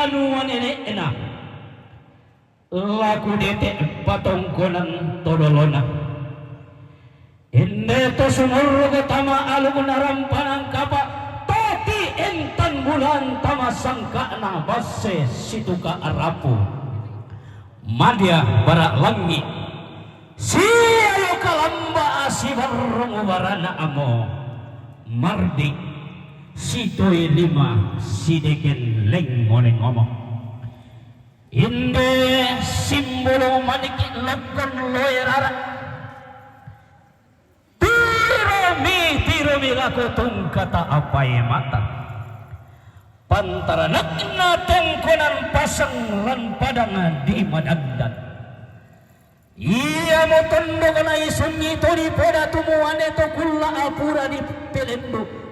banuan ini enak laku dete patongkonan todolona inde to sumur tama alun narampanang kapa tati entan bulan tama sangka na base situka arapu madya barak langi si ayo kalamba si barong barana amo mardik sitoy lima sideken leng ngoneng ngomong inde simbolo maniki lakon loerara tiromi lako tung kata apai mata pantara nakna tongkonan pasang lan padang di madagdan iya mo tondo kana isunyi to di poda tumuane to kulla apura di pelendo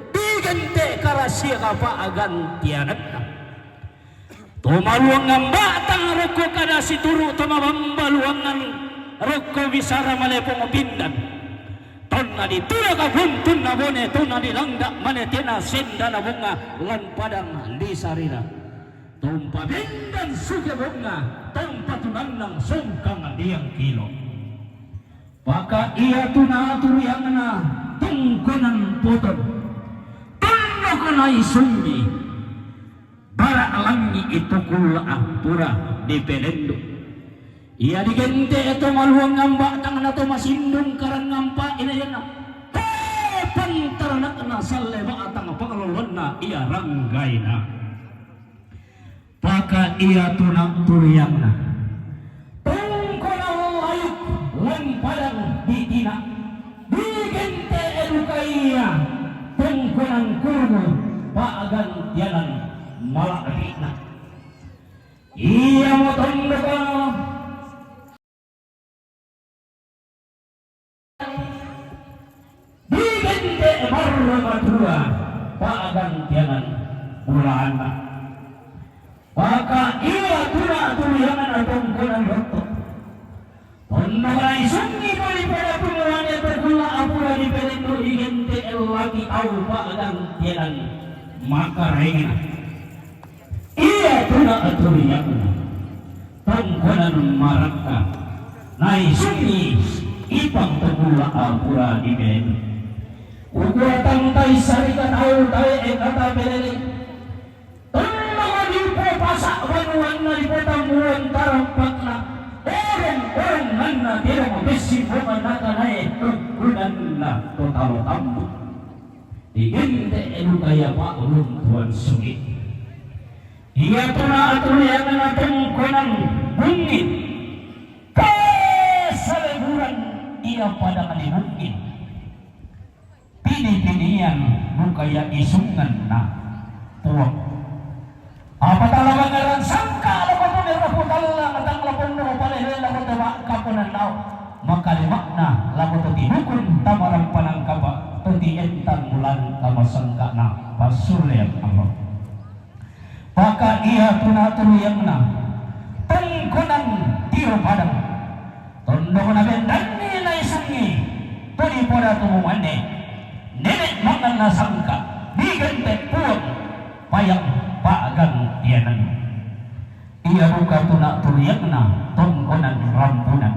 bigante karasia kapa agantianatna tumaluang ngamba tang roko kada situru tumabambaluangan roko bisara malepong pindan tonna di tura ka buntun na bone tonna di langda mane tena senda na bunga lan padang di sarira tumpa bindan suge bunga tempat tunang sungkang diang kilo maka ia tuna yang na tungkunan potong tunno kana isumbi bara alangi itu kula ampura di pelendo ia digente itu maluang ngamba tang na to masindung karang ngampa inayana pantarana na salle ba atang pangalolonna ia ranggaina maka ia tunang turiyangna tungkona layuk lan padang di tina digente edukaiya tungkonan kurgo paagan tianan malakina iya mo tondo ka digente barra madura paagan tianan ulana maka iya tuna tuliangan atong kunang roto tondo ka isungi pali pada tumuannya tergula apura di pelendo digente elaki au paagan tianan maka rengina iya tuna aturiyak tongkonan maraka nai sunyi ipang tegula apura di bed uguatang tay sarikan au tay kata beleli tolong dipo pasak banuan na dipo tambuan tarampak na orang nana tidak mabesi bukan naka nae tungkunan na totalo tambu digente elu kaya pak ulun tuan sungit iya tuna aturiyak na tongkonan bungit kesaleburan ia pada kali mungkin pini-pinian bukaya isungan na tuang apa talaga ngaran sangka lako to ni raputalla matang lapon no palehel lako to kapunan nao makalimak na lako to tinukun tamarang panangkaba to tientan bulan kamasangka na pasuryan Allah maka ia tunaturuyang na tungkunan tiro padang tondo na bendan ni na isungi to di poda tumuane nenek makan na sangka digante puang payang paagan tianan ia buka tunaturuyang na tungkunan rampunan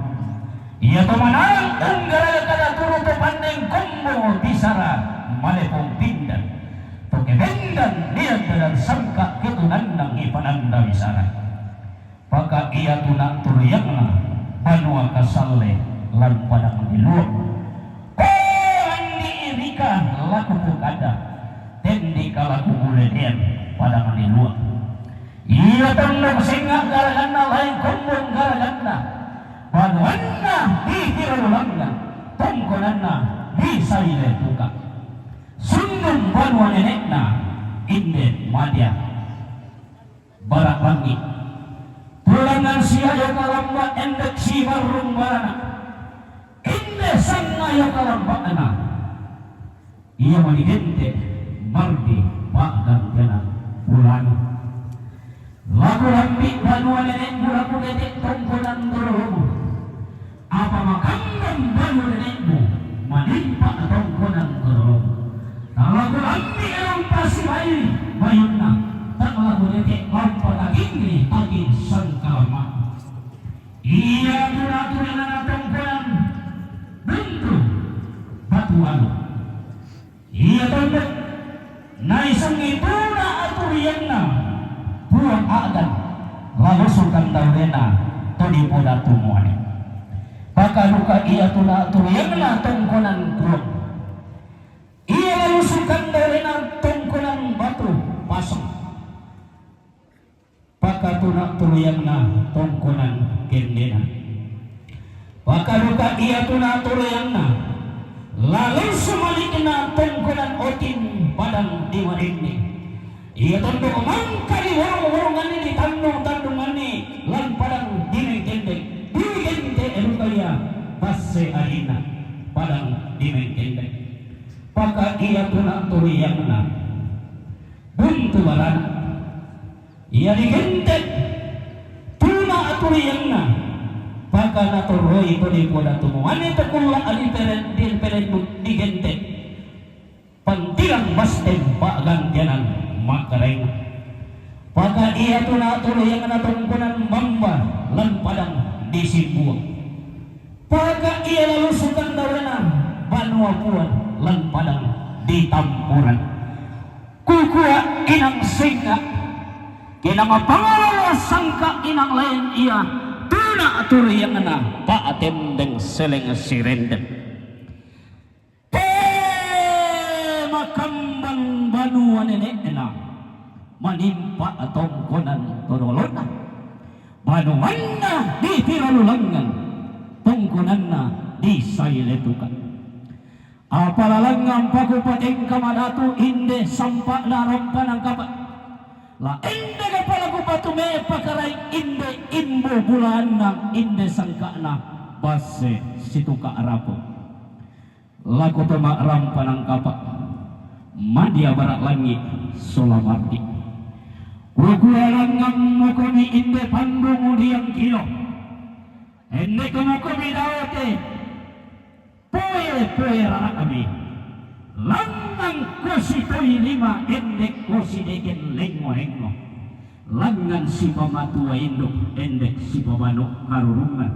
ia tumanang tunggara kada turu to pandeng kombo bisara malepong pindan to kebendan niat dan sangka ketunan nang ipananda bisara maka ia tunaturuyang na banua kasalle lan padang diluang ika laku pukada tendi kalaku uleden padang diluang iya tanda singa garaganna lain kumbung garaganna banuanna dihirulangna tongkonanna disaile tuka sundung banua nenekna inde madya barak wangi pulangan siayo kalamba endek si barung barana inde sangayo kalamba ana ia maligente mardi paagan tianan bulan lagu lambi banua nenek lagu dedek tongkonan berhubu apa makangan banu nenekmu menimpa tongkonan berhubu lagu lambi elong pasi bayi bayunna tak lagu dedek lampa daging Iya tuna-tuna na tongkolan bentu batu alu. Iya tondok na isang ituna aturiyan na buang agan lalusukan daurena todi poda tumuan. Pakaluka iya tuna aturiyan na tongkolan kuang. Iya lalusukan daurena tongkolan batu pasang. Pakatuna turiyan na tongkolan kendena. Pakaluka iya tuna turiyan na lalu semalik na tongkolan otin padang dimarini. Iya tondok mangkari warung-warungan ini tandung-tandungan ini lan padang dimeng-kendeng digente elukaya basse arina padang dimeng-kendeng. Paka iya tuna turiyan na buntu barana iya digente tuna turiyan na paka naturoi ko di poda tumuan ito kula aliperen digente pantilang bastem pagantianan makareng. Paka iya tuna turiyan na tungkunan bamba lan padang disibuang. Paka iya lalusukan dawana banua puan lan padang ditampuran. Kukua inang singa kinang pangalawa sangka inang lain iya tuna turiyan na paatem deng seleng sirenden. Makambang banua nenek na manimpa tongkonan todolona banuan na di piralulangan tongkonan na di sailetukan. Apalalangang pagupateng kamadatu inde sampa na rampan ang kapat la inde kapala kupatume pakaray inde imbo bulan na inde sangka na base situka arapo laku toma rampan ang kapat madya barak langit solamarti. Kukualangang mo kami inde pandungo diyang kilo inde kamo kami dawate poe rara kami langang kosi toy lima endek kosi deken lengo-lengo langan si pamatua induk endek si pamano karurungan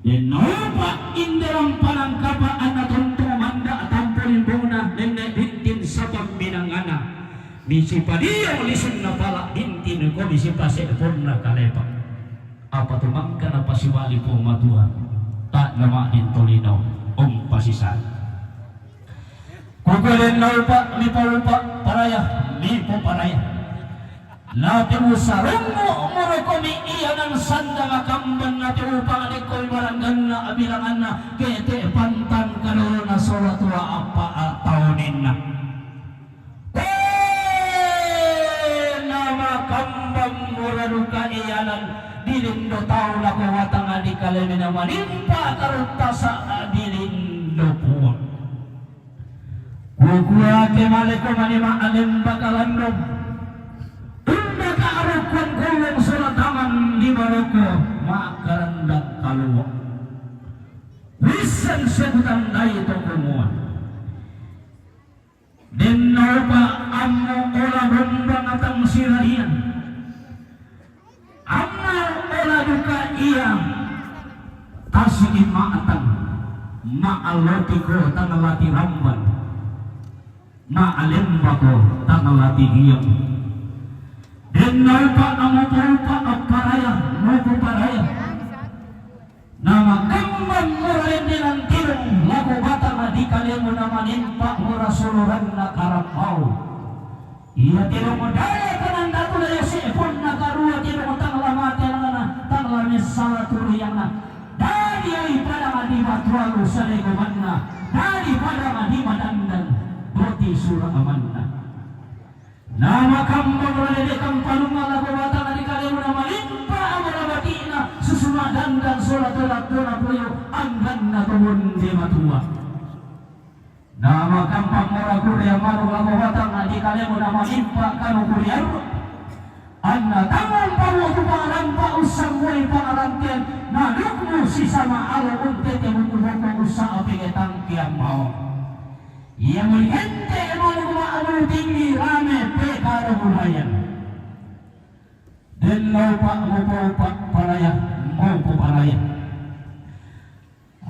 dan nopa inderang panangkapaan na tontomanda tampolin bona nenek bintin sabang minangana misi padiyaw lisun na pala bintin ko misi pasepon na kalepa apa tumangka na pasiwali po matua tak nama intolinaw pasisan. Kukulin na upa, lipa paraya, lipo paraya. Lati mo sarungo, umuro komi iya ng sanda makambang nati upa alikoy marangan na abilangan na kete pantan kanuro na suratua apa ataunin na. Nama kambang muraduka iyanan dilindo tao na kuwatang di kalimina manimpa karuta sa dilindo puwag. Kukuha ke maliko manima alim bakalandong tunda kaarukan kulong surataman di maroko makarandang kaluwa. Wisan sebutan dahi ito kumuha. Denno pa amo ola bumbang atang sirarian. Amo ola duka iya tasik maatang maaloti ko tangalati ramban maalemba ko tangalati hiyang denno pa amo pa paraya nupo paraya nama kambang murain nilang tirong lago bata na di kalemo na manimpa mura suluran na karapau iya tirong mo daya kanang dato na yasipon na karua tirong mo tanglamati na tanglamis salah turiyang na dari ay pada di batwalu sa legoman na dari pada di madandan boti surah aman na nama kambang murain kang palunga lago bata na di kalemo na manimpa amara batina susumadan dan surat-surat na puyo anggan na tumun di matua. Nama kampang mora kuliah maru lago batang na di kalemo na manimpa kanu kuliah anna tangan paru tu pangalampa usang mulai pangalantian na lukmu si sama alo unte te mukul usaha pingetang kiam mau ia mulihente emang kumaamu tinggi rame pekaro bulayan den lau pak mupo pak paraya Opo Palaya.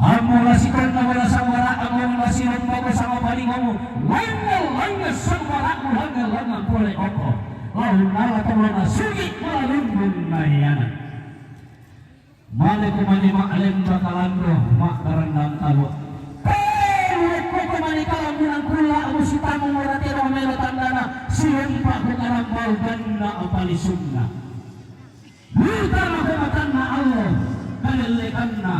Amo lasikon na wala sa wala, amo lasiron mo ko sa kapalingon mo. Langal sa wala mo, langal pulay oko. Lalu nalatawa na sugit malalumbon na yan. Mali ko manima alem bakalando, makarandang talo. Pero ko manikalam mo ng kula, amo si tamong maratiro melotan na siyempa ko karambal ganda apalisog na. Lutar ako matan na alo, kalilikan na.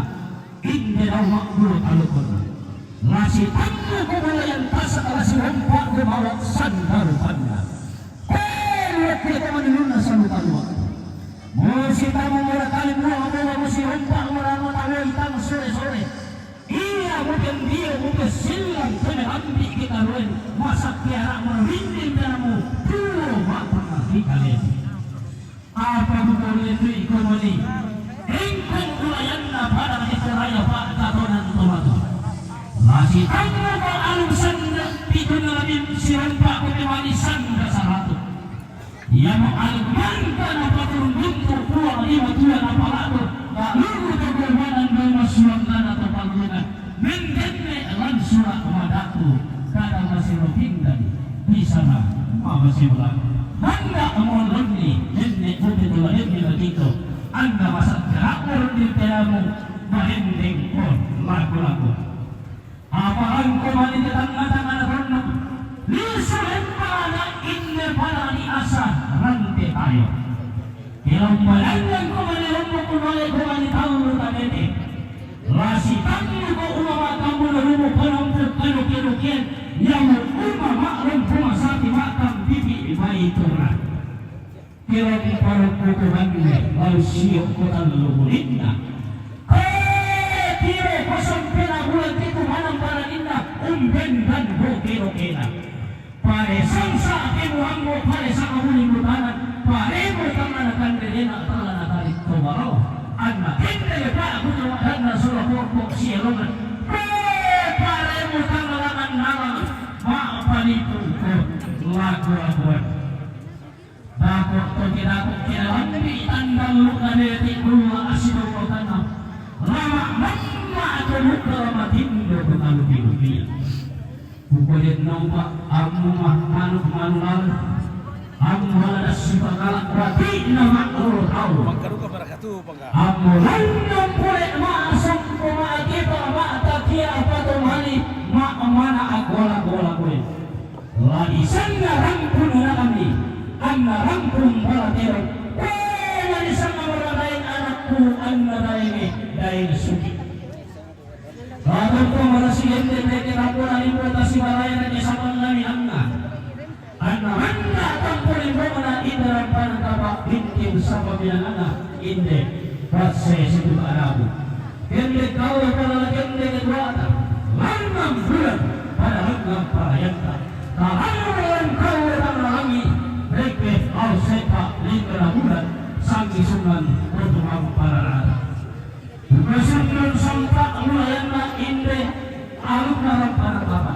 Hindi daw makbulot alukon na. Lasi tango ko malayan tasa kalasi humpa gumawak sandarupan na. Pero kita manilun na sa lutalwa. Musita mo mura kalimura mo si humpa mura mo tawo itang sore-sore. Iya mo kendiyo mo kesilang penelambi kita ruin. Masak kiara mo rindin na mo puro matang nakikalin. Apa betul itu ikomoni? Engkong ulayan na parang ito raya pa katonan tomato. Masih tango ko alung sanda pito na labing siran pa ko timani sanda sa rato. Ia mo alugman ka na paturong dito puwang lima tuwa na palato. Kalugo ko kumanan do masuwang na na tapaglunan. Mendenne lansura kumadato. Kadang masih ropindan. Bisa na masih ulang. Manda amon lagi nenne ube tulahin nila dito. Anda masak kerakor di telamu mahinding pun lagu-lagu. Apaan kumani di tengah-tengah renung. Lisu empana inne palani asa ranti tayo. Kilang malangan kumani renung kumani tahu tanete. Lasi tangi ko umama kamu lalu panampuk kanu-kinukian yang umama rumah sati makam bibi bayi turun. Kilang parang pukuhannya lalu siok kota lululinna. Tiro kosong pinabulan dito manang paraninna umbendan ho kiro-kina. Pare sangsa kinuhang mo pare sa kamuling lutanan. Pare mo tanga na kandirina tala na tarik tumaraw. Anna hindi pa ako nawahan na sulapurpok siyalungan. Pare mo tanga langan nalang maapalito ko lagu-laguan. Bakit ko kinalambi tandang luka neti kula asino ko tanam. Lama mamma ako luka matindo ko talubi-lubiyan. Bukulit nang pa amo manuk-manulal. Amo haladas si pagkalak rati na maklutaw. Magkaroon ka para katupang ka. Amo landong kulit maasong kumakipa maatakia patumali maamana agola-gola kulit. Lagi sana rampun na kami. Ang narampong balatero. Isang namarayin anakku ang narayin dahil suki. Bago ko marasilente mereka rapuran importasi balayan at isang namin ang na. Ang namanda tampunin mo na indarang panagkapa hintim sa pamilang na hindi. Kasi situ arabu. Hindi kau palalagyan din kedua langang bulan pada hanggang parayanta. Kahaluan kau ang langi. Rekef al sepa lingkara bulan sangi sungan untuk pararata. Kesundan sampak mulayan na inde aluk narang panakapa.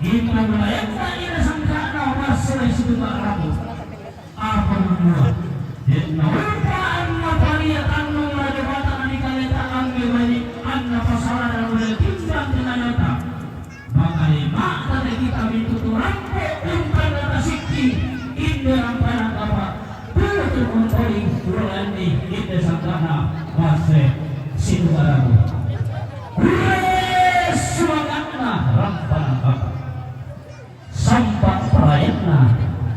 Inde mulayan na inde sangka na masalay situ arabu. Apa membuat? Nawalpaan na pariat anong nadabatan na nikalita ang gawali ang napasaran na timbang tinayata. Makalima na kita mintuturang po yung panatasikti. Inde ang panakapa. Tutup untoy tulani inde sangkana base situ arabu. Semangat na rampanakapa. Sampak perayaan na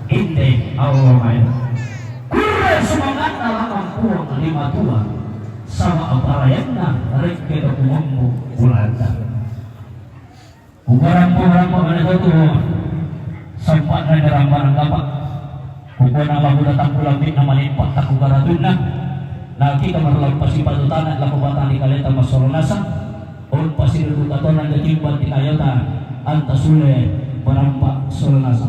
inde awamay. Semangat na lamang puwang lima tua sama aparayan na reke kepuang mo ulanda. Ubarang mo ano to sampak na darampan ng kapak. Kukuha na bago datang kulambit na malimpak na kugaradun na. Nakita marlang pasipatutan at lakubatan ni kalita masoronasa. On pasinurukaton ng gatimban tinayota antasule marampak soronasa.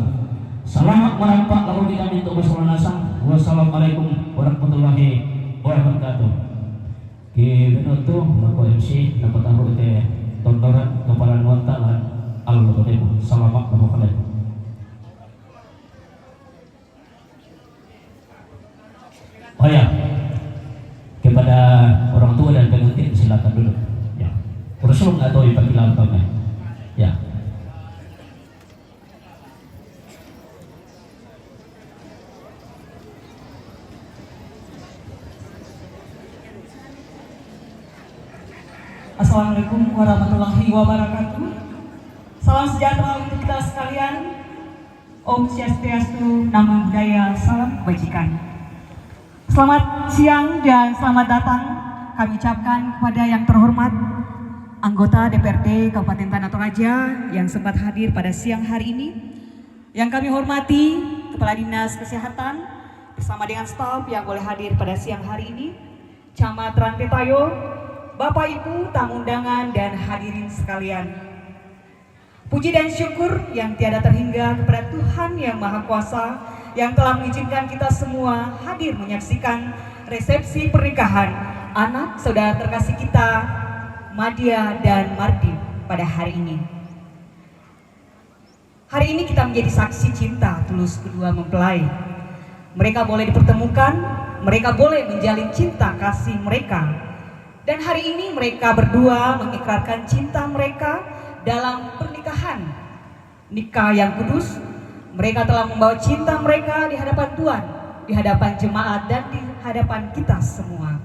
Salamat marampak lalu kita minta masoronasa. Wassalamualaikum warahmatullahi wabarakatuh. Kibenutu nako MC napataruh te tontoran kepalan wantalan al-Qadimo. Salamat nabukalay. Oh ya, kepada dulu. Ya. Kursulong atau ipakilang kami. Ya. Assalamualaikum warahmatullahi wabarakatuh. Salam sejahtera untuk kita sekalian. Om Swastiastu, Namo Buddhaya, salam kebajikan. Selamat siang dan selamat datang kami ucapkan kepada yang terhormat anggota DPRD Kabupaten Tanah Toraja yang sempat hadir pada siang hari ini. Yang kami hormati Kepala Dinas Kesehatan bersama dengan staf yang boleh hadir pada siang hari ini, Camat Rantetayo, Bapak Ibu tamu undangan dan hadirin sekalian. Puji dan syukur yang tiada terhingga kepada Tuhan Yang Maha Kuasa yang telah mengizinkan kita semua hadir menyaksikan resepsi pernikahan anak saudara terkasih kita, Madia dan Mardi pada hari ini. Hari ini kita menjadi saksi cinta tulus kedua mempelai. Mereka boleh dipertemukan, mereka boleh menjalin cinta kasih mereka. Dan hari ini mereka berdua mengikrarkan cinta mereka dalam pernikahan. Nikah yang kudus, mereka telah membawa cinta mereka di hadapan Tuhan, di hadapan jemaat dan di hadapan kita semua.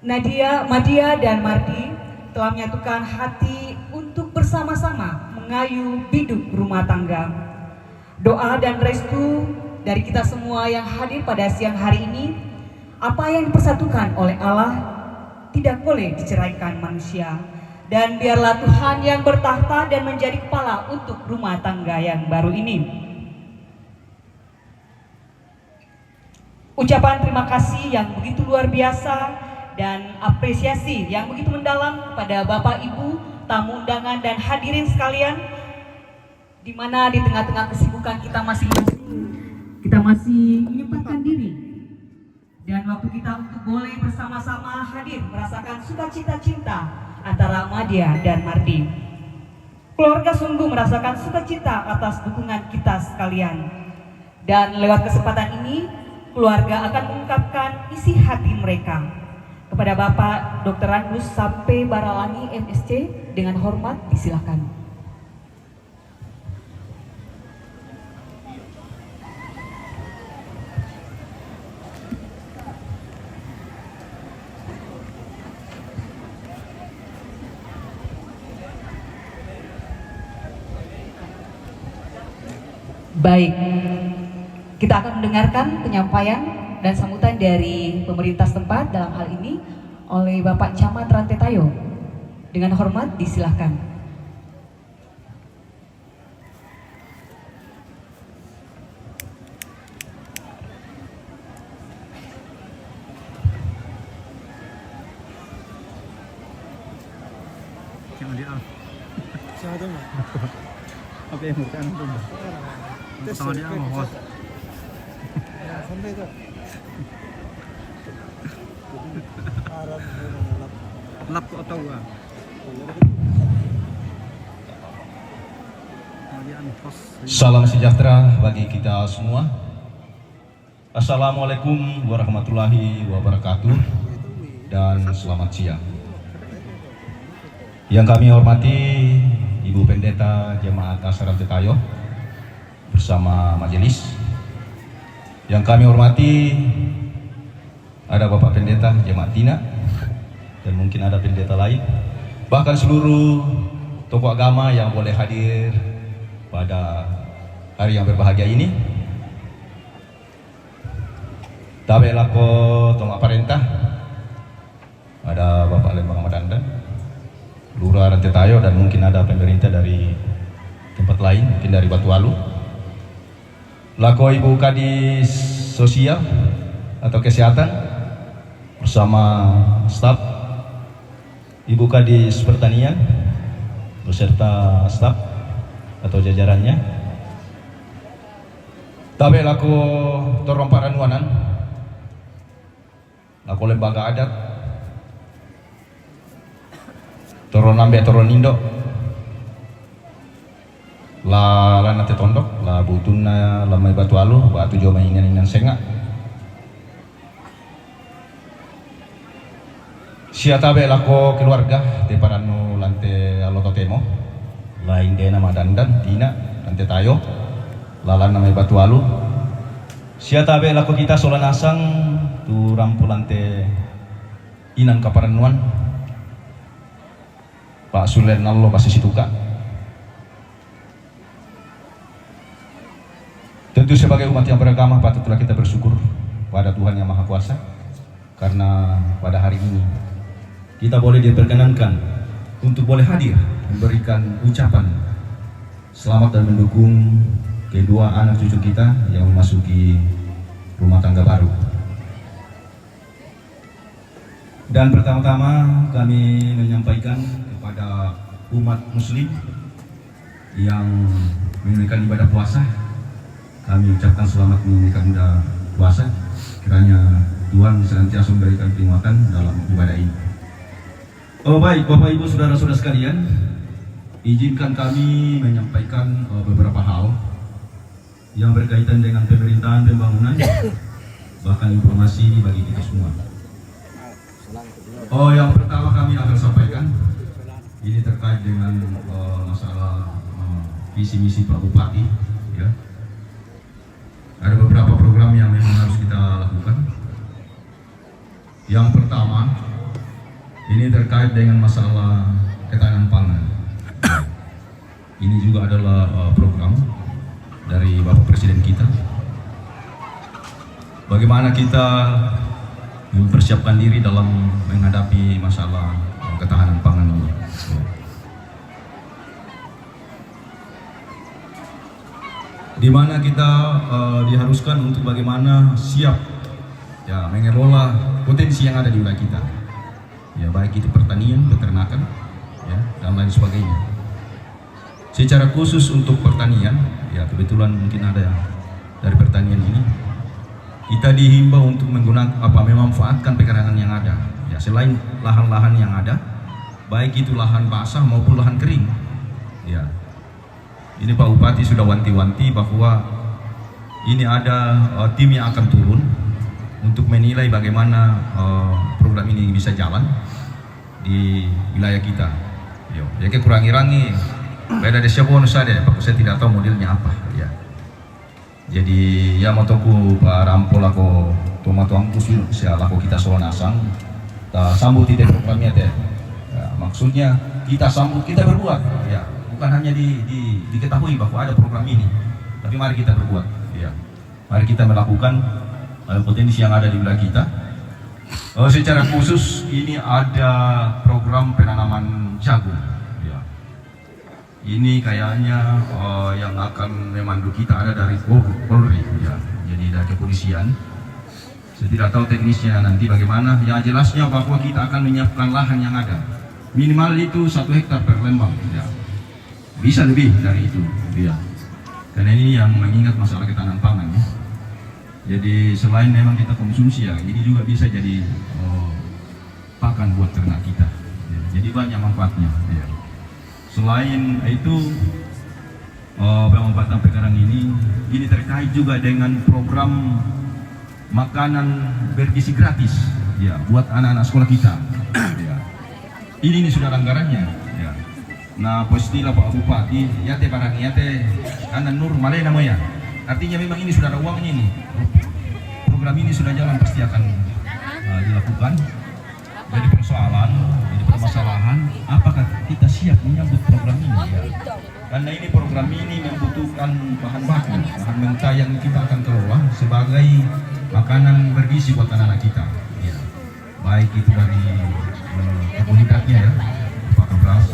Madia dan Mardi telah menyatukan hati untuk bersama-sama mengayu biduk rumah tangga. Doa dan restu dari kita semua yang hadir pada siang hari ini, apa yang dipersatukan oleh Allah tidak boleh diceraikan manusia. Dan biarlah Tuhan yang bertahta dan menjadi kepala untuk rumah tangga yang baru ini. Ucapan terima kasih yang begitu luar biasa dan apresiasi yang begitu mendalam kepada Bapak Ibu, tamu undangan dan hadirin sekalian, di mana di tengah-tengah kesibukan kita masing-masing, kita masih menyempatkan diri dan waktu kita untuk boleh bersama-sama hadir merasakan sukacita cinta antara Madia dan Mardi. Keluarga sungguh merasakan sukacita atas dukungan kita sekalian. Dan lewat kesempatan ini, keluarga akan mengungkapkan isi hati mereka. Kepada Bapak Dr. Randus Sampai Baralangi MSc, dengan hormat disilakan. Baik, kita akan mendengarkan penyampaian dan sambutan dari pemerintah setempat dalam hal ini oleh Bapak Camat Rantetayo. Dengan hormat disilahkan. Jangan dia. Siapa tuh? Apa yang bukan tuh? Sama dia mau host. Ya, sampai itu. Lap kok tahu ah. Salam sejahtera bagi kita semua. Assalamualaikum warahmatullahi wabarakatuh dan selamat siang. Yang kami hormati Ibu Pendeta Jemaat Asar Rantetayo bersama majelis. Yang kami hormati ada Bapak Pendeta Jemaat Tina dan mungkin ada pendeta lain, bahkan seluruh tokoh agama yang boleh hadir pada hari yang berbahagia ini. Tabe lako tong aparentah ada Bapak Lembang Madandan, Lurah Rantetayo, dan mungkin ada pemerintah dari tempat lain, mungkin dari Batualu. Lako Ibu Kadis Sosial atau Kesehatan bersama staf, Ibu Kadis Pertanian beserta staf atau jajarannya. Tabe lako Toromparan Wanan, lako lembaga adat, Toron Nambe Toron Indo, la lana te tondok, la butuna lamai Batualu, batu jo mainan senga. Siatabe lako keluarga te parano lante aloto temo lain de nama dandan tina lante tayo lalan nama batu alu. Siatabe lako kita solan asang tu rampu lante inan kaparanuan Pak Sulen nallo pasti situka. Tentu sebagai umat yang beragama patutlah kita bersyukur pada Tuhan yang Maha Kuasa karena pada hari ini kita boleh diperkenankan untuk boleh hadir memberikan ucapan selamat dan mendukung kedua anak cucu kita yang memasuki rumah tangga baru. Dan pertama-tama kami menyampaikan kepada umat muslim yang menunaikan ibadah puasa, kami ucapkan selamat menunaikan ibadah puasa. Kiranya Tuhan senantiasa memberikan kenikmatan dalam ibadah ini. Oh baik, Bapak Ibu Saudara-saudara sekalian, izinkan kami menyampaikan beberapa hal yang berkaitan dengan pemerintahan pembangunan, bahkan informasi bagi kita semua. Oh, yang pertama kami akan sampaikan ini terkait dengan masalah visi misi Pak Bupati. Ya, ada beberapa program yang memang harus kita lakukan. Yang pertama, ini terkait dengan masalah ketahanan pangan. Ini juga adalah program dari Bapak Presiden kita. Bagaimana kita mempersiapkan diri dalam menghadapi masalah ketahanan pangan ini. Di mana kita diharuskan untuk bagaimana siap ya mengelola potensi yang ada di wilayah kita. Ya, baik itu pertanian, peternakan, ya, dan lain sebagainya. Secara khusus untuk pertanian, ya kebetulan mungkin ada yang dari pertanian ini, kita dihimbau untuk menggunakan memanfaatkan pekarangan yang ada. Ya, selain lahan-lahan yang ada, baik itu lahan basah maupun lahan kering. Ya, ini Pak Bupati sudah wanti-wanti bahwa ini ada tim yang akan turun untuk menilai bagaimana program ini bisa jalan di wilayah kita. Ya kurangi-rangi beda desa bonus saja, Pak saya tidak tahu modelnya apa. Ya, jadi ya motoku Pak Rampol aku tomato angkus saya laku kita soal nasang, kita sambut tidak programnya teh. Ya, maksudnya kita sambut, kita berbuat. Ya, bukan hanya diketahui bahwa ada program ini, tapi mari kita berbuat. Ya, mari kita melakukan potensi yang ada di wilayah kita. Secara khusus ini ada program penanaman jagung. Ya. Ini kayaknya yang akan memandu kita ada dari Polri. Ya. Jadi dari kepolisian. Saya tidak tahu teknisnya nanti bagaimana. Yang jelasnya bahwa kita akan menyiapkan lahan yang ada. Minimal itu 1 hektar per lembang. Ya. Bisa lebih dari itu. Ya. Karena ini yang mengingat masalah ketahanan pangan. Ya. Jadi selain memang kita konsumsi ya, ini juga bisa jadi pakan buat ternak kita. Ya, jadi banyak manfaatnya. Ya. Selain itu pemanfaatan pekarangan ini terkait juga dengan program makanan bergizi gratis. Ya, buat anak-anak sekolah kita. Ya. Ini sudah anggarannya. Ya. Nah, pastilah Pak Bupati, ya teh barang ya teh anak nur malay namanya. Artinya memang ini sudah ada uangnya nih. Program ini sudah jalan pasti akan dilakukan. Jadi permasalahan, apakah kita siap menyambut program ini? Ya. Karena ini program ini membutuhkan bahan baku, bahan mentah yang kita akan kelola sebagai makanan bergizi buat anak-anak kita. Ya. Baik itu dari komunitasnya ya, apakah beras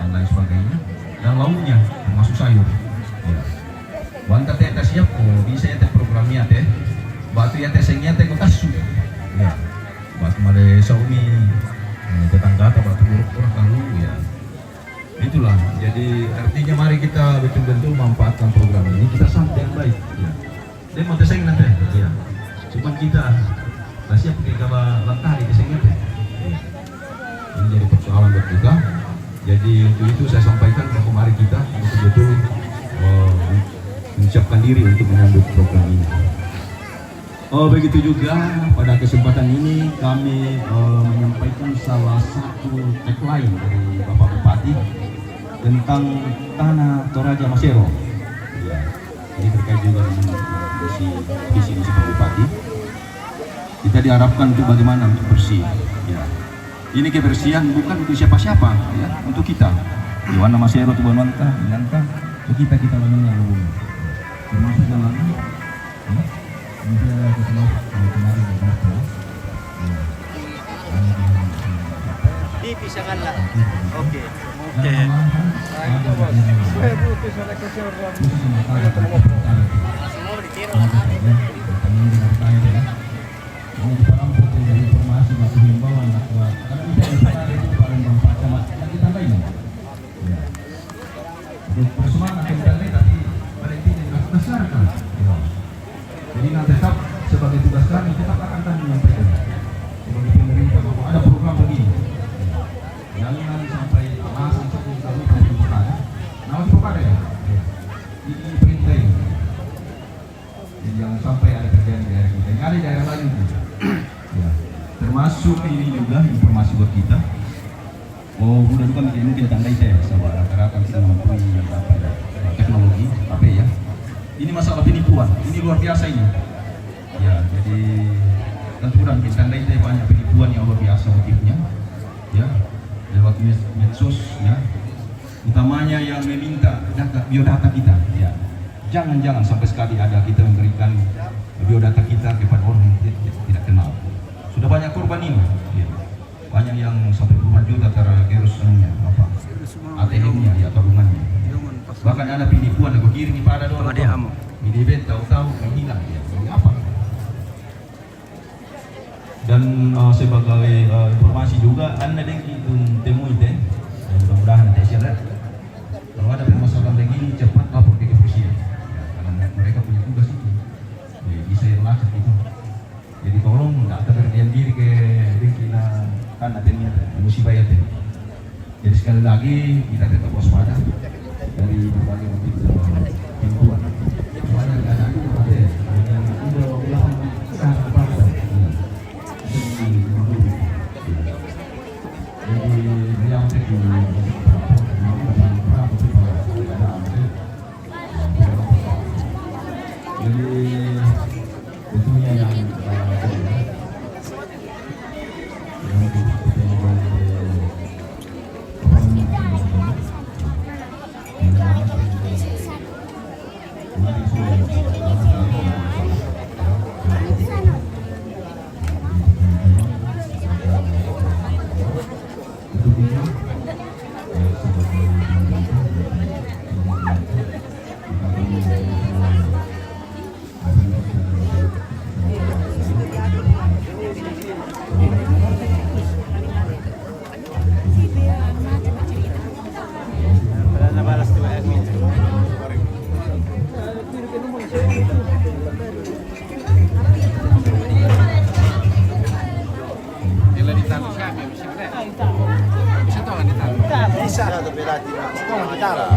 dan lain sebagainya, dan lauknya termasuk sayur. Ya. Wanta teh siap bisa ya teh programnya teh batu ya teh sengnya teh kasu ya batu made saumi tetangga atau batu buruk kurang tahu ya itulah. Jadi artinya mari kita betul-betul memanfaatkan program ini, kita sambut yang baik ya. Dia mau teh seng nanti ya, cuma kita siap pakai kabar lantari teh sengnya teh ya. Ini jadi persoalan buat kita. Jadi untuk itu saya sampaikan bahwa mari kita betul-betul menyiapkan diri untuk menyambut program ini. Begitu juga pada kesempatan ini kami menyampaikan salah satu tagline dari Bapak Bupati tentang tanah Toraja Masero. Ya, ini terkait juga dengan visi Pak Bupati. Kita diharapkan untuk bagaimana untuk bersih. Ya. Ini kebersihan bukan untuk siapa-siapa, ya, untuk kita. Di mana Masero tu Bononta, Nanta, untuk kita lakukan yang umum. Termasuk dalam Dipisahkan lah. Oke. Jadi tetap sebagai tugas kami tetap akan kami menyampaikan sebagai pemerintah bahwa ada program begini. Jangan sampai alasan seperti kami perbuatan. Nama program ya. Ini perintah ini. Jadi jangan sampai ada terjadi di daerah kita. Ini ada di daerah lain juga. Ya. Termasuk ini juga informasi buat kita. Udah bukan mungkin tandai saya sama rata-rata kita mempunyai apa ya, teknologi HP ya. Ini masalah penipuan, ini luar biasa ini. Ya, jadi tentu dan kita itu banyak penipuan yang luar biasa motifnya. Ya, lewat medsos ya. Utamanya yang meminta biodata kita. Ya, jangan sampai sekali ada kita memberikan biodata kita kepada orang yang tidak kenal. Sudah banyak korban ini. Ya. Banyak yang sampai puluhan juta tergerus apa ATM-nya ya tabungannya. Bahkan ada penipuan aku kirim pada doang. Ini event tahu-tahu menghilang ya. Ini apa? Dan sebagai informasi juga anda yang temui deh. Mudah-mudahan nanti share. Kalau ada permasalahan begini cepat lapor ke kepolisian. Karena mereka punya tugas itu. Bisa lacak itu. Jadi tolong nggak terberdiam diri ke kita kan adanya musibah ya. Jadi sekali lagi kita tetap waspada dari berbagai motif penipuan. Soalnya ada yang udah ulang sangat parah. Jadi yang tentunya yang bisa tapi lagi itu mau ditara.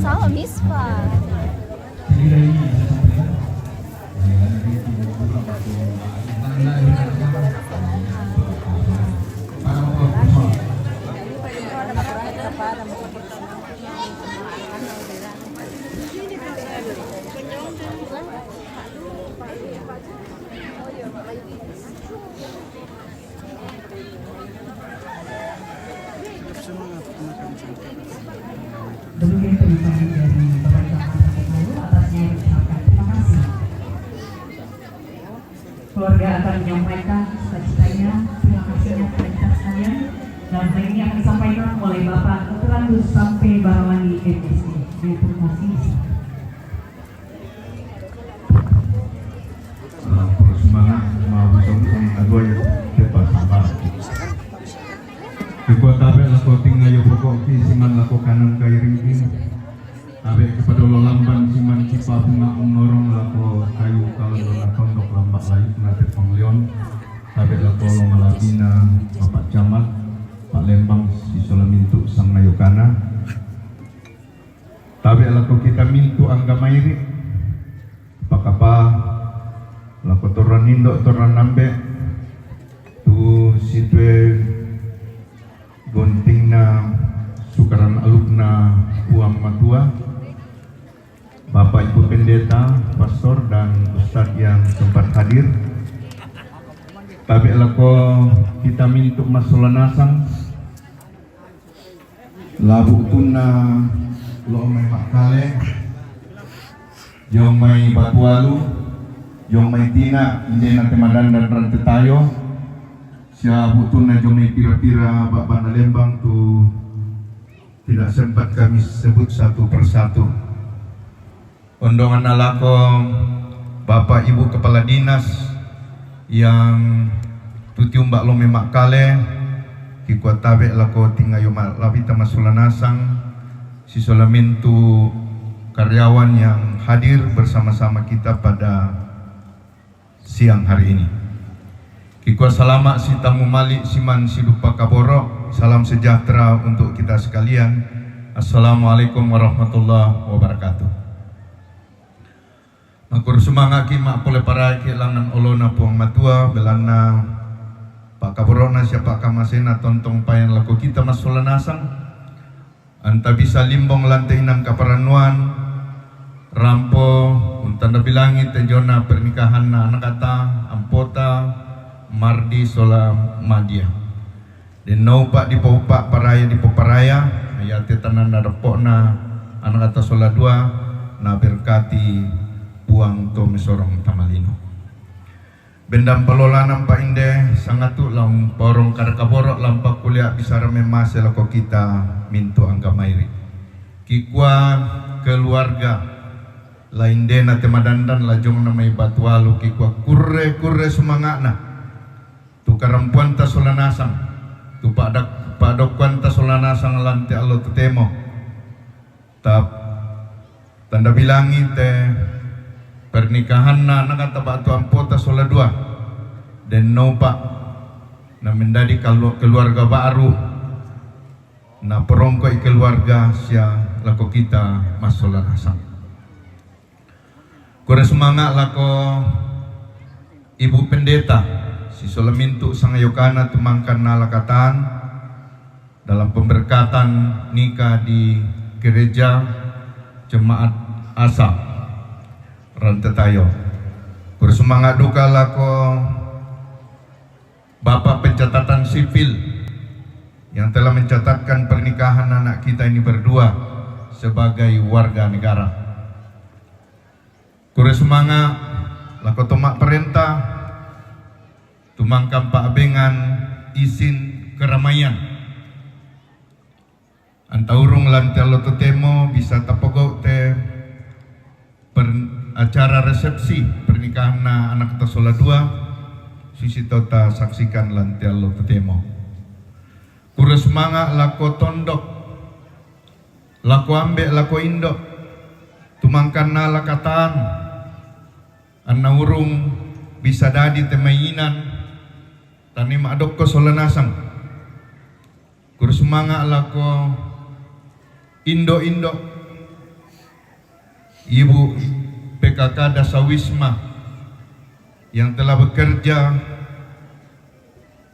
Salah mispa. Jadi dari ini saya sampaikan, keluarga akan menyampaikan cita-citanya, terima kasihnya kepada kita sekalian. Dan hal ini akan disampaikan oleh Bapak Keterandus sampai Barawani MSc. Terima kasih. Semangat mau bersama agoy cepat sabar. Kekuat tabe lako tinggal yo pokok ki siman lako kanan kay ringking. Tabe kepada lo lamban siman kipa bunga umnorong lako kayu kalau lo tondok lambak layu nate penglion. Tabe lako lo malabina Bapak Camat Pak Lembang Sisola mintu sang ngayokana. Tabe lako kita mintu angga mairi. Pakapa lako toran indo toran nambe tu sitwe gontingna sukaran alumna uang matua, Bapak Ibu Pendeta, Pastor dan Ustadz yang sempat hadir. Tabe lako kita mintu masolanasang labu tuna lo may makale yung may batualu yung may tina hindi natin madandan rante tayo siya butun na yung may pira-pira Bapak Nalembang tu tidak sempat kami sebut satu persatu. Ondongan alako Bapak Ibu Kepala Dinas yang tutium Mbak Lome Makale kikuat tabe lako tingayo labita masulanasang sisolamintu karyawan yang hadir bersama-sama kita pada siang hari ini. Kikuat salamak si tamu malik siman sidupa kaboro. Salam sejahtera untuk kita sekalian. Assalamualaikum warahmatullahi wabarakatuh. Makur semangat mak pole para kelangan olona puang matua belana Pak Kaborona siapa kamasena tontong payan laku kita masulanasang anta bisa limbong lantai nang kaparanuan rampo untanda bilangi tenjona pernikahan na anak kata ampota mardi sola madia dan no pak di pak paraya di poparaya ayat tanan na repok na anak kata sola dua na berkati puang to mesorong tamalino bendam pelolanam Pak Inde sangat tu lang porong karakaborok lampak kuliah bisa rememase lako kita mintu angga mairi kikwa keluarga lain dena temadandan lajong namai batualu kikwa kurre semangat na tu karampuan ta solanasang tu padokwan ta solanasang lantai allo tutemo tap tanda bilangi te pernikahan na nakata batu ampota sola dua dan no pak na mendadi keluarga baru na perongkoi keluarga sia lako kita masola nasang kore semangat lako Ibu Pendeta si solamintu sangayokana tumangkan nalakatan dalam pemberkatan nikah di gereja Jemaat Asa rante tayo bersemangat duka lako Bapak Pencatatan Sipil yang telah mencatatkan pernikahan anak kita ini berdua sebagai warga negara. Kure semangat lako tomak perintah tumangkan Pak Bengan izin keramaian antaurung lantelo temo bisa tapogok te acara resepsi pernikahan anak kita sola dua sisi tota saksikan lantial lo tetemo kure semangat lako tondok lako ambek lako indok tumangkan na lakatan anna urung bisa dadi temainan tani madok ko sola nasang kure semangat lako indok Ibu PKK Dasawisma yang telah bekerja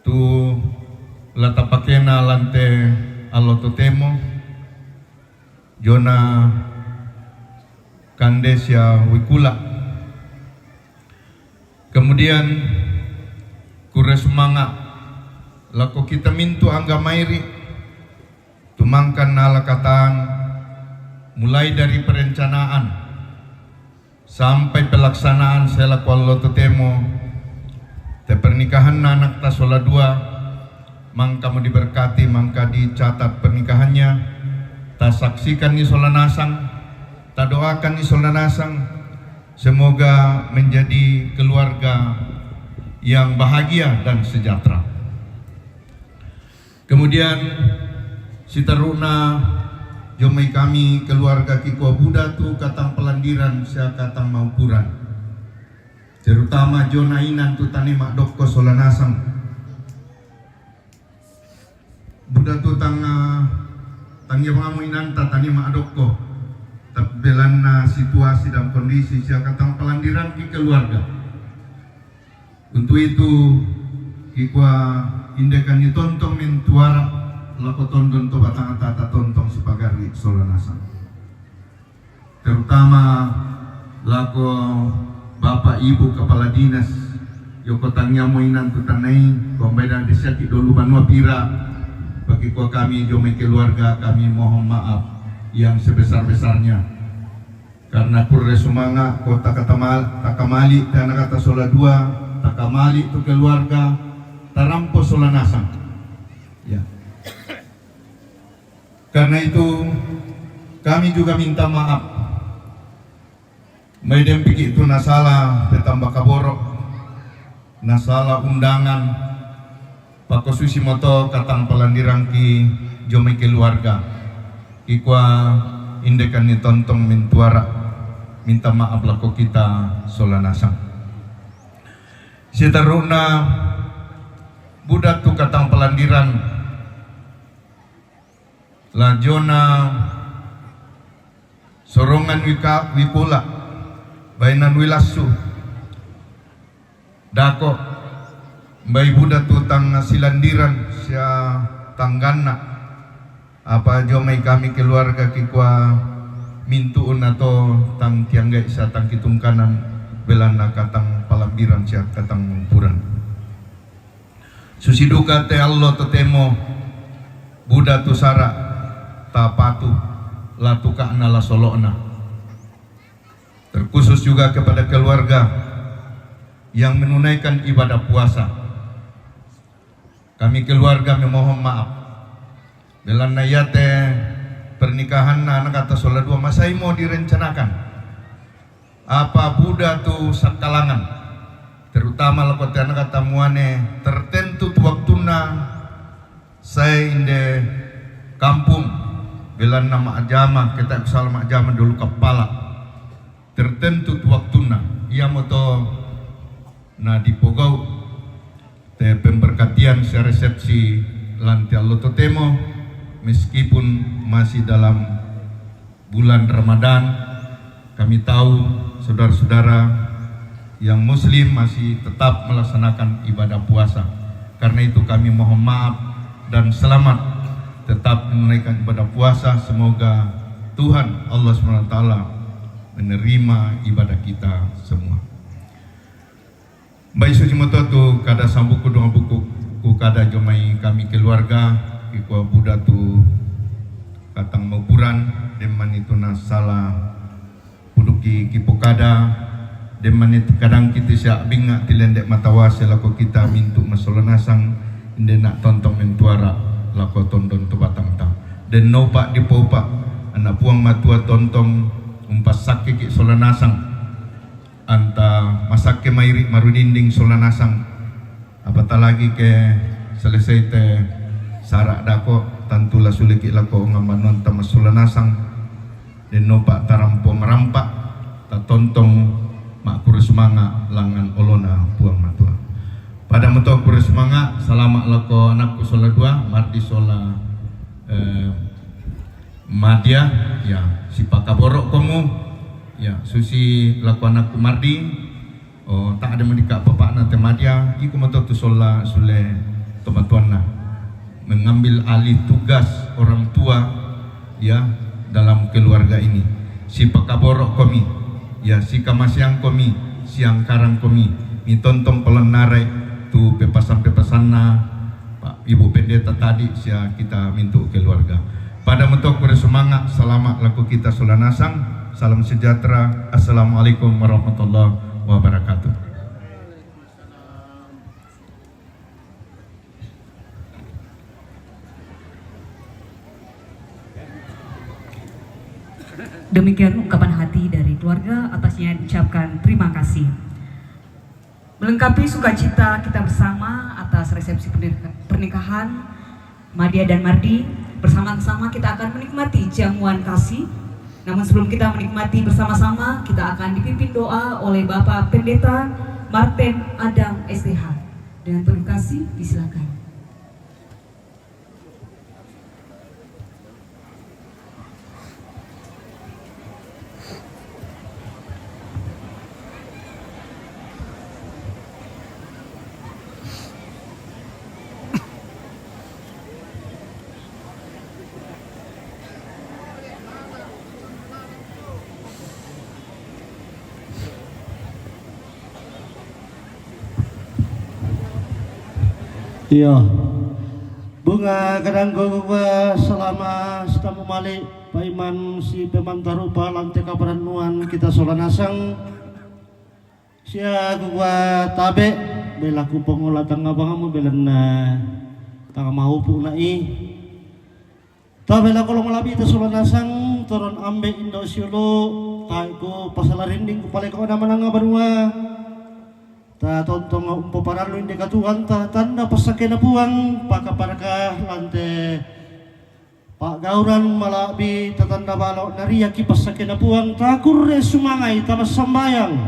tu latapakena lante alototemo Jona Kandesia Wikula. Kemudian kure semangat lako kita mintu angga mairi tumangkan nalakatan mulai dari perencanaan sampai pelaksanaan selaku allo temo te pernikahan anak ta sola dua, mangka mau diberkati, mangka dicatat pernikahannya, ta saksikan ni sola nasang, ta doakan ni sola nasang, semoga menjadi keluarga yang bahagia dan sejahtera. Kemudian sitaruna jomai kami keluarga Kiko Buddha tu katang pelandiran sia katang maupuran, terutama jonainan tu tani mak dokko solanasang Buddha tu tangya pengamu inanta tani mak dokko tabelan situasi dan kondisi sia katang pelandiran ki keluarga. Untuk itu Kiko indekan ni tontong mentuara lako tonton to batang tata tontong sipagari solanasang, terutama lako bapak ibu kepala dinas yoko tangnya moinan tu tanai kombeda desyaki dulu banua pira bagi kami jomai keluarga kami mohon maaf yang sebesar-besarnya karena kurre sumanga kota takamali karena kata sola dua takamali tu keluarga tarampo solanasang ya. Karena itu kami juga minta maaf. Maiden pikir itu nasalah petambah kaborok, nasalah undangan Pak Susi Moto katang pelandiran ki jomai keluarga ikwa indekan ni tontong mentuara minta maaf lako kita solanasang. Sitaruna budak tu katang pelandiran lajona sorongan wipula bainan wilasu dako bai budak tu tang silandiran sia tanggana apa jomai kami keluarga kikwa mintuun atau tang tianggai sa tang kitung kanan belana katang palambiran sia katang puran susiduka te Allah totemo budak tu sara tapatu latuka nala solona. Terkhusus juga kepada keluarga yang menunaikan ibadah puasa. Kami keluarga memohon maaf. Dalam nayate pernikahan anak kata sola dua masai mau direncanakan. Apa Buddha tu sakalangan, terutama lakote anak kata muane tertentu tu waktuna saya inde kampung belan nama ajama kita kesal mak ajama dulu kepala tertentu waktuna ia moto na dipogau te pemberkatian se resepsi lanti Allah totemo meskipun masih dalam bulan Ramadan. Kami tahu saudara-saudara yang muslim masih tetap melaksanakan ibadah puasa, karena itu kami mohon maaf dan selamat tetap menunaikan ibadah puasa. Semoga Tuhan Allah SWT menerima ibadah kita semua. Baik suci moto tu kada sambuku doa buku ku kada jomai kami keluarga ikwa Buddha tu katang maupuran deman itu nasala puduki kipokada deman itu kadang kita siap binga tilendek matawa selaku kita mintu masolanasang inde nak tontong mentuara lako tondon tu batang tang dan nopak di popak anak puang matua tontong umpas sakit ki solanasang anta masake mairi marudinding solanasang apatah lagi ke selesai te sarak dako tantula suliki lako ngamanon tamas solanasang dan nopak tarampo merampak ta tontong mak kurusmanga langan olona puang matua. Pada mentok bersemangat selamat lako anakku sola dua mardi sola Madia ya si pakaborok kamu ya susi lako anakku mardi oh tak ada menikah bapak nanti Madia iku mentok tu sola sule tomatuanna mengambil alih tugas orang tua ya dalam keluarga ini si pakaborok kami ya si kamasyang kami siang karang kami ni tontong pelenare tu pepasan-pepasan Pak Ibu Pendeta tadi sia kita mintu keluarga. Pada mentok bersemangat selamat laku kita solanasang. Salam sejahtera. Assalamualaikum warahmatullahi wabarakatuh. Demikian ungkapan hati dari keluarga, atasnya diucapkan terima kasih. Melengkapi sukacita kita bersama atas resepsi pernikahan Madia dan Mardi, bersama-sama kita akan menikmati jamuan kasih. Namun sebelum kita menikmati bersama-sama, kita akan dipimpin doa oleh Bapak Pendeta Martin Adam STH. Dengan penuh kasih, disilakan. Iya, bunga kadang gua selama setamu malik Pak Iman si pemantarupa lantai kabaran kita solanasang sia gua tabe belaku pengolah tangga bangamu belena tangga mau punai tabe lah kalau malabi itu solanasang turun ambe indo siolo taiko pasalarinding kupale kau nama nanga barua ta tontong umpo paralo hindi katuan ta tanda pasake na buang pakaparaka lante pak gauran malabi tatanda balo nariya ki pasake na buang ta kurre sumangay ta masambayang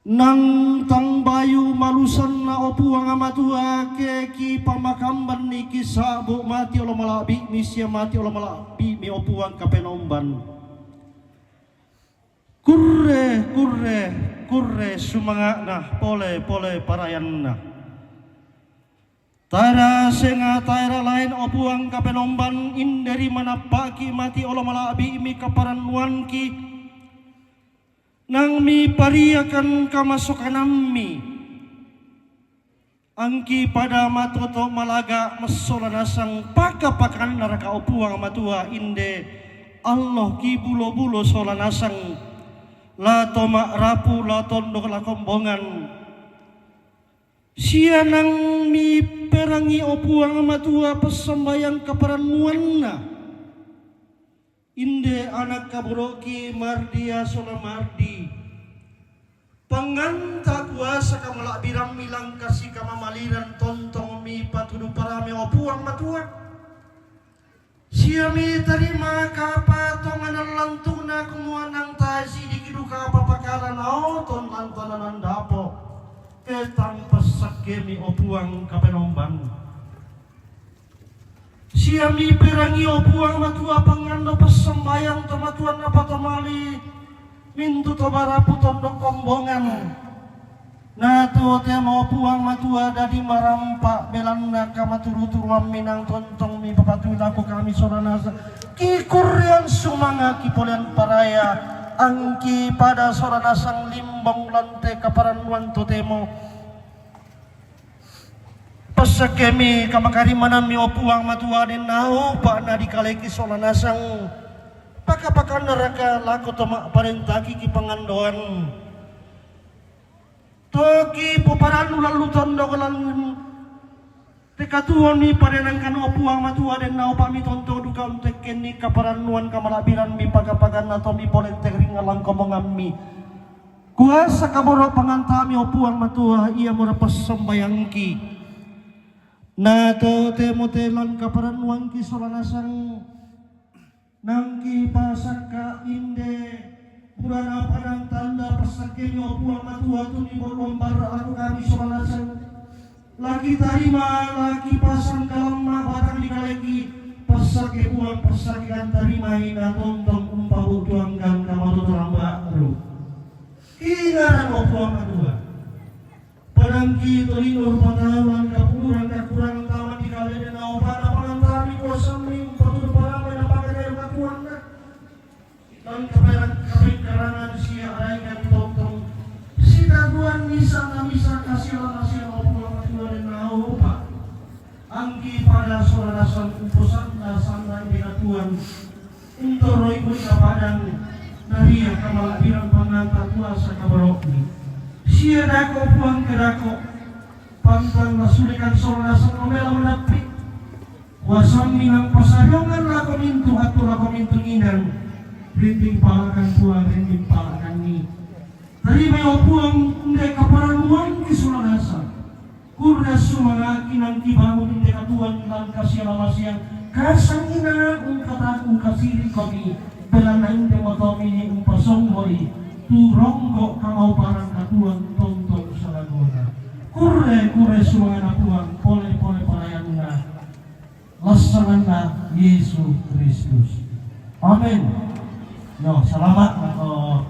nang tangbayu malusan na opuang amatua ke ki pamakamban ni kisabo mati ola malabi misya mati ola malabi mi opuang kapenomban kurre sumanga na pole parayan na tara senga taira lain opuang kapenomban inderi manapaki mati olo malabi mi kaparanwan ki nang mi pariakan kamasukanammi angki pada matoto malaga masolanasang pakapakan naraka opuang matua inde Allah ki bulo-bulo solanasang la tomak rapu la tondok la kombongan sianang mi perangi opuang matua pesambayang kaparanuanna inde anak kabroki mardia sola mardi panganta kuasa kamalak biram milang kasih kamamaliran tontong mi patudu parame opuang matua siami terima kapatongan lantuna kumuanang tasi dikiduka papakaran auton lantanan dapo ketang pasakemi opuang kapenomban siami perangi opuang matua pangando pasambayang tomatuan apa tomali mintu tobarapu tondok kombongan nato temo puang matua dadi marampak belanda kamaturu-turuan minang tontong mi papatu laku kami soranasa ki kuryan sumanga ki polian paraya angki pada soranasang limbong lante kaparanuan totemo pasakemi kamakarimanan mi opuang matua den nao pak na dikaleki soranasang pakapakan neraka laku tomak parentaki ki pangandoan toki puparan lalu tondo kelan tekatuan ni parenangkan opuang matua den nao pami tonto duka untuk kini kaparanuan kamalabiran mi pagapagan atau mi politek ringalang komongan mi kuasa kaboro pangantami opuang matua ia murapas sembayangki nato temotelan kaparanuan ki solanasang nangki pasaka inde Purana padang tanda persakenyo buang matua tu ni berlombar aku kami soalasan lagi tarima lagi pasang kalamna batang dikaleki persake buang persakean tarima ina tontong umpahu tuanggan kamatu terang baru ingaran buang matua padangki tolinur pangalaman kapuran kakurang taman dikaleki na opana pangantami kuasam ring patuh parame na pakai katuan na dan keperan karangan sia raikan tontong sida duan misa kasih opuang matua den nao pak angki pada sorasan umpusan dasana bina tuan untuk roi pun kapadang naria kamal birang panganta kuasa kabarokni sia dako puang kedako pantang nasulikan sorasan omela menapi wasami ng pasayongan lako minto at lako minto inang rinting palakan puang rinting palakan ni tadi may puang hindi kaparanuan kisulanasan kurna sumanga kinang kibangon hindi katuan lang kasyalamasiyang kasang ina kung kasiri kami belan na hindi matomi ni pasong hoy turonggo kamau parang katuan tonton sa laguna kure sumanga na puang pole parayan na lasanan na Yesus Kristus. Amin. No, salamat ako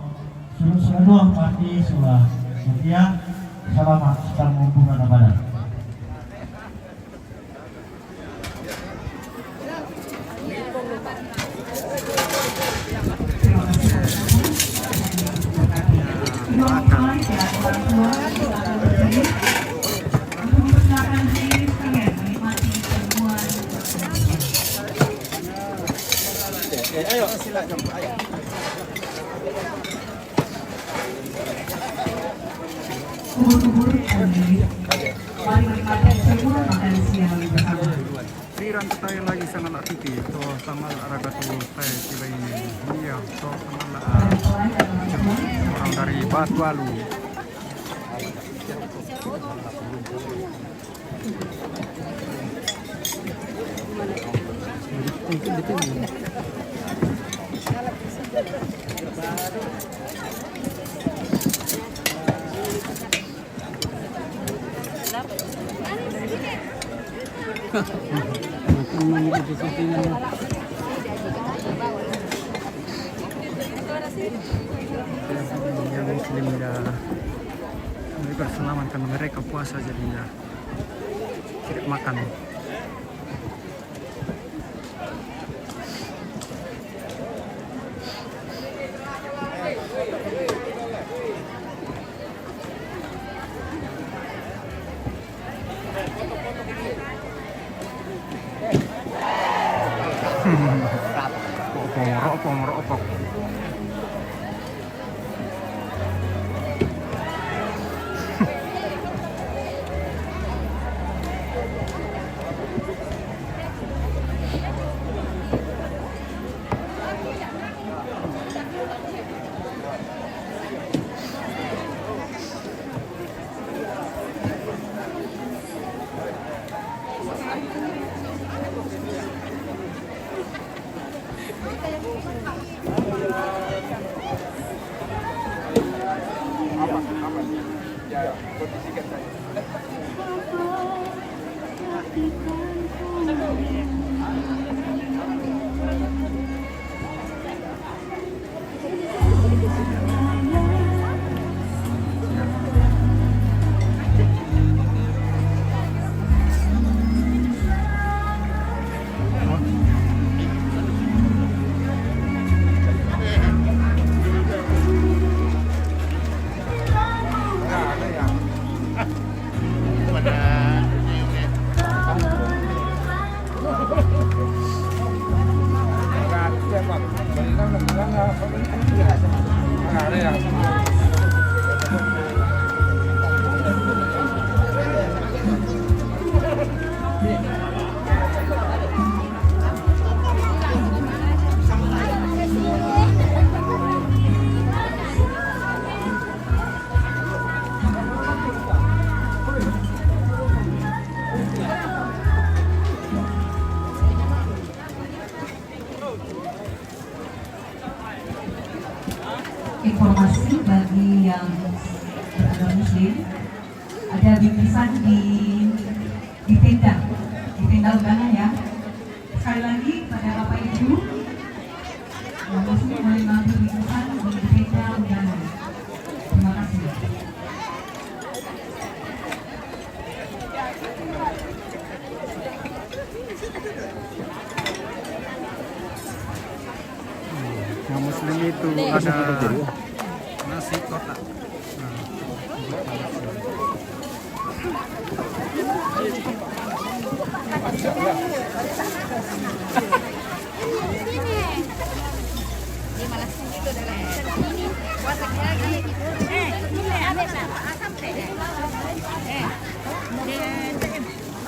sunod doang pati sila. Setia, salamat sedang hubungan na badan. Ayo sila jom ayo. Kubur-kubur mari menikmati semua makan siang bersama. Siran tayo lagi sa mga titi to sama araga to tayo sila ini. Iya, to sama orang dari Batualu. Yang Muslim dah mereka selamatkan mereka puasa jadinya tidak makan. Merokok. Informasi bagi yang beragama Muslim, ada bingkisan di tenda undangan ya. Sekali lagi pada Bapak Ibu yang Muslim boleh mengambil bingkisan di tenda undangan. Terima kasih. Yang Muslim itu ada nasi kotak.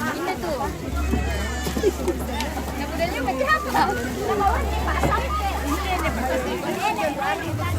Ini tuh Nabudalnya macam apa? Nama orang ni Pak Sampai. Ini dia Pak Sampai.